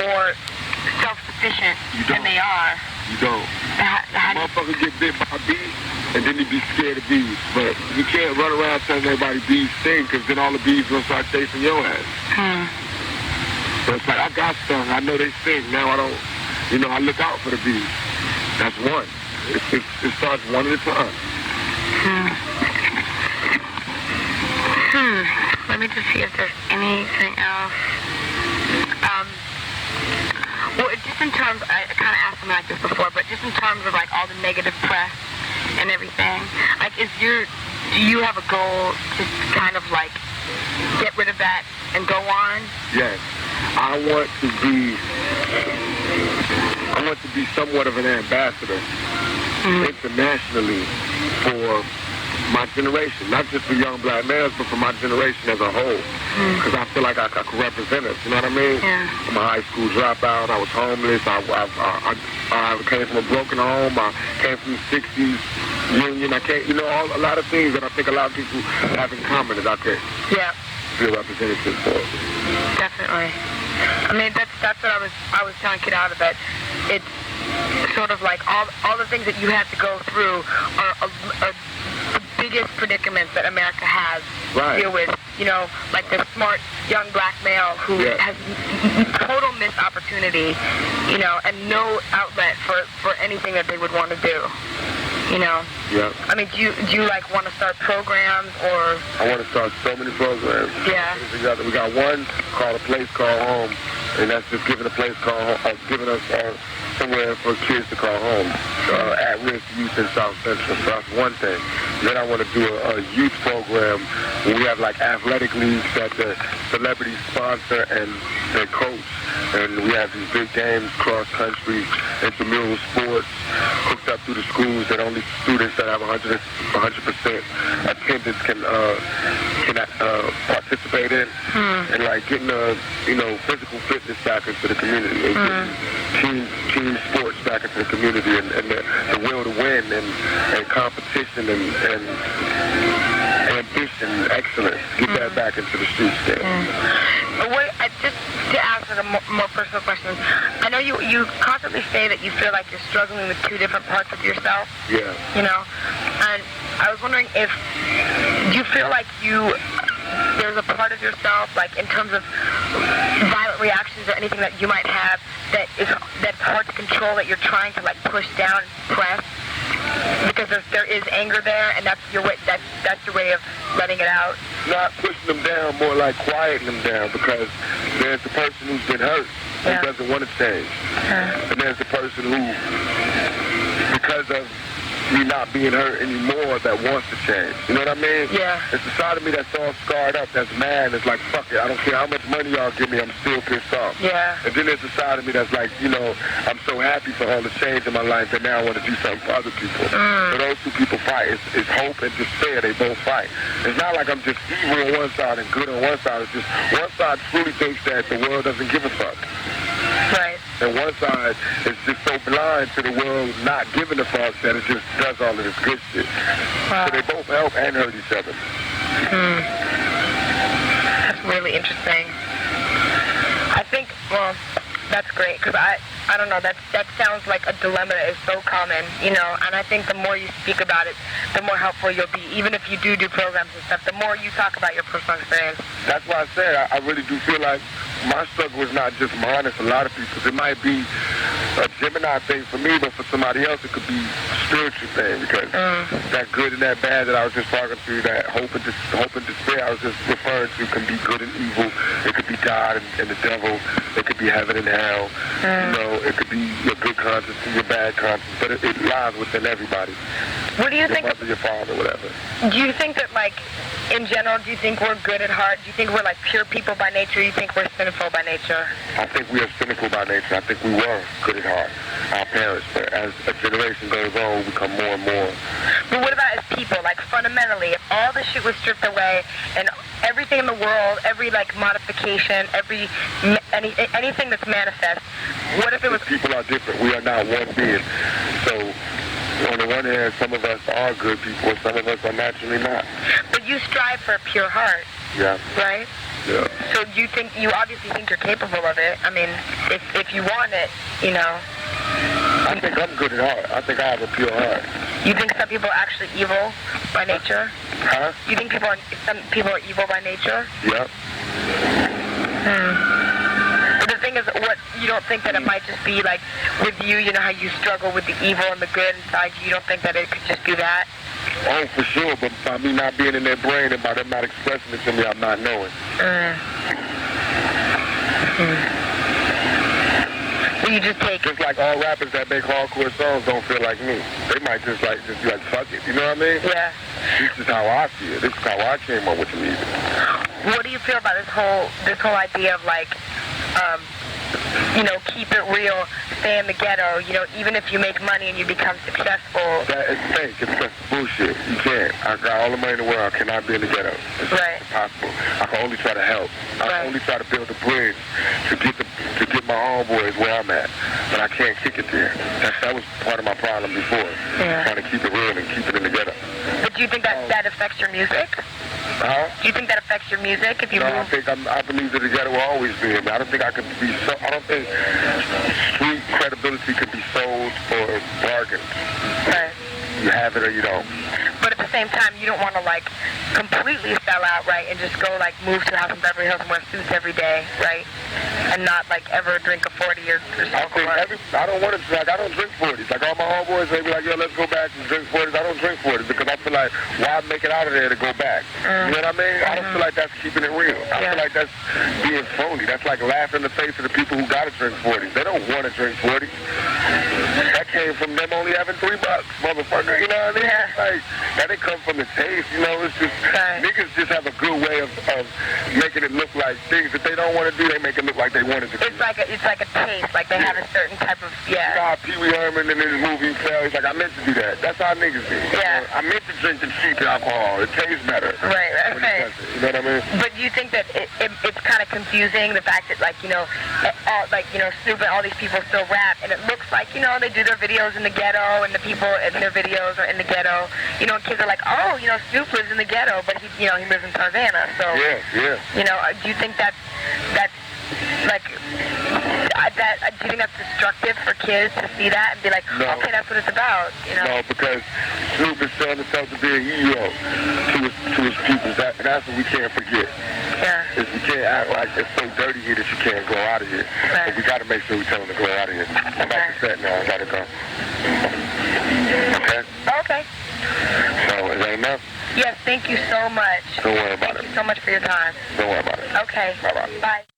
More self-sufficient than they are. You don't. Motherfucker get bit by bees, and then he be scared of bees. But you can't run around telling everybody bees sting, because then all the bees gonna start chasing your ass. So it's like, I got stung. I know they sting. Now I don't, I look out for the bees. That's one. It starts one at a time. Let me just see if there's anything else. Well, just in terms, I kind of asked something like this before, but just in terms of like all the negative press and everything, like do you have a goal to kind of like get rid of that and go on? Yes. I want to be somewhat of an ambassador internationally for my generation, not just for young black males, but for my generation as a whole. Because I feel like I could represent us, you know what I mean? Yeah. I'm a high school dropout, I was homeless, I came from a broken home, I came from the 60s union, a lot of things that I think a lot of people have in common that I could be a representative for. Definitely. I mean, that's what I was telling Kid out of it. It's sort of like all the things that you had to go through are the biggest predicaments that America has to deal with. Like the smart young black male who has total missed opportunity, and no outlet for anything that they would want to do. Yeah. I mean, do you like want to start programs or? I want to start so many programs. Yeah. We got one called A Place Called Home, and that's just giving a place called home, giving us somewhere for kids to call home, at-risk youth in South Central. So that's one thing. Then I want to do a youth program where we have like athletic leagues that the celebrities sponsor and they coach. And we have these big games, cross-country, intramural sports, hooked up through the schools that only students that have 100% attendance can participate in. And like getting physical fitness back into the community, and getting team sports back into the community, and the will to win, and competition, and ambition, excellence. Get that back into the streets there. Just to answer the more personal questions, I know you constantly say that you feel like you're struggling with two different parts of yourself. Yeah. And I was wondering if you feel like there's a part of yourself, like in terms of violent reactions or anything that you might have that's hard to control, that you're trying to like push down and suppress, because there is anger there, and that's your way of letting it out. Not pushing them down, more like quieting them down, because there's the person who's been hurt and doesn't want to change, and there's the person who, because of me not being hurt anymore, that wants to change. You know what I mean? Yeah. It's the side of me that's all scarred up, that's mad, it's like, fuck it, I don't care how much money y'all give me, I'm still pissed off. Yeah. And then there's the side of me that's like, I'm so happy for all the change in my life that now I want to do something for other people. So those two people fight. It's hope and despair. They both fight. It's not like I'm just evil on one side and good on one side. It's just one side truly thinks that the world doesn't give a fuck. Right. And one side is just so blind to the world not giving a fuck that it just does all of this good shit. Wow. So they both help and hurt each other. That's really interesting. I think, that's great, because I don't know, that sounds like a dilemma that is so common, and I think the more you speak about it, the more helpful you'll be. Even if you do programs and stuff, the more you talk about your personal experience. That's why I said I really do feel like my struggle is not just mine, it's a lot of people's. It might be a Gemini thing for me, but for somebody else it could be a spiritual thing, because that good and that bad that I was just talking to, that hope and despair I was just referring to, can be good and evil. It could be God and the devil. It could be heaven and hell. It could be your good conscience and your bad conscience, but it lies within everybody. What do you think? Your mother, your father, whatever. Do you think that, like, in general, do you think we're good at heart? Do you think we're like pure people by nature? Do you think we're cynical by nature? I think we are cynical by nature. I think we were good at heart, our parents. But as a generation goes on, we become more and more. But what about as people, like fundamentally, if all the shit was stripped away and everything in the world, every like modification, anything that's manifest, what if it was... People are different. We are not one being. So on the one hand, some of us are good people, and some of us are naturally not. But you strive for a pure heart. Yeah. Right? Yeah. So you obviously think you're capable of it. I mean, if you want it, you know. I think I'm good at heart. I think I have a pure heart. You think some people are actually evil by nature? Huh? You think some people are evil by nature? Yeah. But the thing is, what you don't think that it might just be like with you, you know how you struggle with the evil and the good inside you, you don't think that it could just be that? Oh, for sure, but by me not being in their brain and by them not expressing it to me, I'm not knowing. So you just take... Just like all rappers that make hardcore songs don't feel like me. They might just be like, fuck it. You know what I mean? Yeah. This is how I feel. This is how I came up with the music. What do you feel about this whole idea of like, you know, keep it real, stay in the ghetto, you know, even if you make money and you become successful? That is fake. It's just bullshit. You can't. I got all the money in the world. I cannot be in the ghetto. It's impossible. I can only try to help. I can only try to build a bridge to get my homeboys where I'm at. But I can't kick it there. That was part of my problem before. Yeah. Trying to keep it real and keep it in the ghetto. But do you think that affects your music? Huh? Do you think that affects your music if you move? I believe that the ghetto will always be in me. I don't think street credibility could be sold or bargained. Right. You have it or you don't. But at the same time, you don't want to like completely sell out, right, and just go like move to a house in Beverly Hills and wear suits every day, right, and not like ever drink a 40 or something. I don't want to drink. I don't drink 40s. Like all my homeboys, they be like, yo, let's go back and drink 40s. I don't drink 40s because I feel like why make it out of there to go back? You know what I mean? I don't feel like that's keeping it real. I feel like that's being phony. That's like laughing in the face of the people who gotta drink 40s. They don't want to drink 40s. That came from them only having $3, motherfucker. You know what I mean? Yeah. Like, that didn't come from the taste, you know? It's just, niggas just have a good way of making it look like things that they don't want to do, they make it look like they want it to do. It's like a taste, like they have a certain type of, You know how Pee Wee Herman in his movie fell? He's like, I meant to do that. That's how niggas do. Yeah. You know, I meant to drink the cheap alcohol. It tastes better. Right. You know what I mean? But do you think that it's kind of confusing, the fact that, like, you know, Snoop and all these people still rap, and it looks like, you know, they do their videos in the ghetto, and the people in their videos are in the ghetto. You know, kids are like, oh, you know, Snoop lives in the ghetto, but he lives in Tarzana. So, you know, do you think that's like, do you think that's destructive for kids to see that and be like, okay, that's what it's about, you know? No, because Snoop is selling himself to be a hero to his people. That's what we can't forget. Yeah. Is we can't act like it's so dirty here that you can't go out of here. Right. But we got to make sure we tell them to go out of here. I'm about to set now. I got to go. Okay? Okay. So, is that enough? Yes, thank you so much. Don't worry about it. Thank you so much for your time. Don't worry about it. Okay. Bye-bye. Bye.